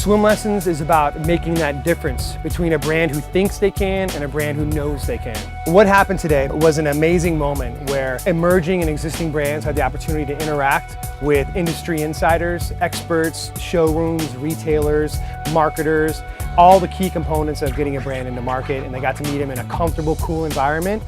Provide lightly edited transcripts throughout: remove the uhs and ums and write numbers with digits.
Swim Lessons is about making that difference between a brand who thinks they can and a brand who knows they can. What happened today was an amazing moment where emerging and existing brands had the opportunity to interact with industry insiders, experts, showrooms, retailers, marketers, all the key components of getting a brand into market, and they got to meet them in a comfortable, cool environment.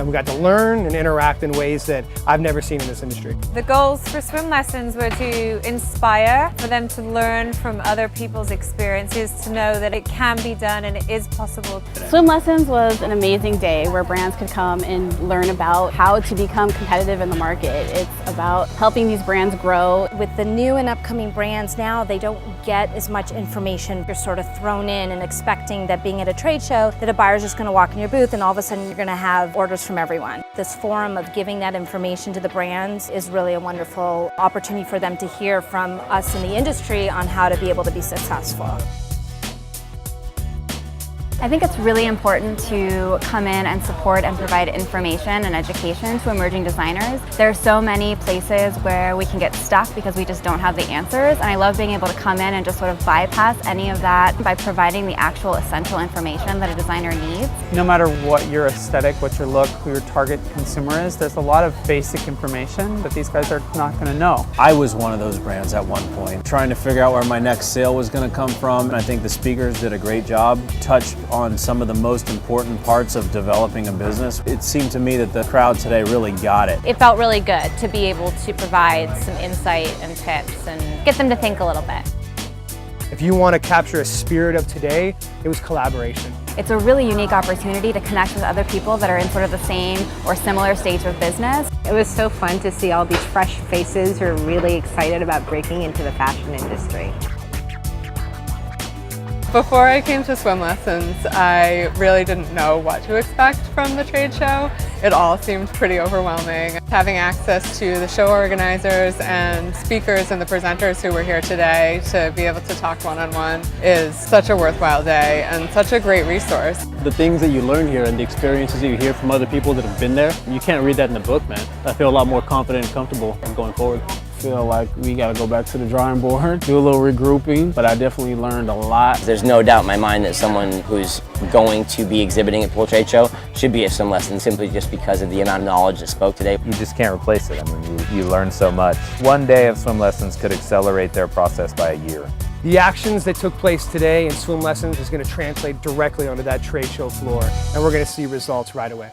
We got to learn and interact in ways that I've never seen in this industry. The goals for Swim Lessons were to inspire, for them to learn from other people's experiences, to know that it can be done and it is possible. Swim Lessons was an amazing day where brands could come and learn about how to become competitive in the market. It's about helping these brands grow. With the new and upcoming brands now, they don't get as much information. You're sort of thrown in and expecting that being at a trade show, that a buyer's just going to walk in your booth and all of a sudden you're going to have orders from everyone. This forum of giving that information to the brands is really a wonderful opportunity for them to hear from us in the industry on how to be able to be successful. I think it's really important to come in and support and provide information and education to emerging designers. There are so many places where we can get stuck because we just don't have the answers, and I love being able to come in and just sort of bypass any of that by providing the actual essential information that a designer needs. No matter what your aesthetic, what your look, who your target consumer is, there's a lot of basic information that these guys are not going to know. I was one of those brands at one point, trying to figure out where my next sale was going to come from. I think the speakers did a great job, touched on some of the most important parts of developing a business. It seemed to me that the crowd today really got it. It felt really good to be able to provide some insight and tips and get them to think a little bit. If you want to capture a spirit of today, it was collaboration. It's a really unique opportunity to connect with other people that are in sort of the same or similar stage of business. It was so fun to see all these fresh faces who are really excited about breaking into the fashion industry. Before I came to Swim Lessons, I really didn't know what to expect from the trade show. It all seemed pretty overwhelming. Having access to the show organizers and speakers and the presenters who were here today to be able to talk one-on-one is such a worthwhile day and such a great resource. The things that you learn here and the experiences that you hear from other people that have been there, you can't read that in the book, man. I feel a lot more confident and comfortable going forward. Feel like we got to go back to the drawing board, do a little regrouping, but I definitely learned a lot. There's no doubt in my mind that someone who's going to be exhibiting at Pool Trade Show should be at Swim Lessons simply just because of the amount of knowledge that spoke today. You just can't replace it. I mean, you learn so much. One day of Swim Lessons could accelerate their process by a year. The actions that took place today in Swim Lessons is going to translate directly onto that trade show floor, and we're going to see results right away.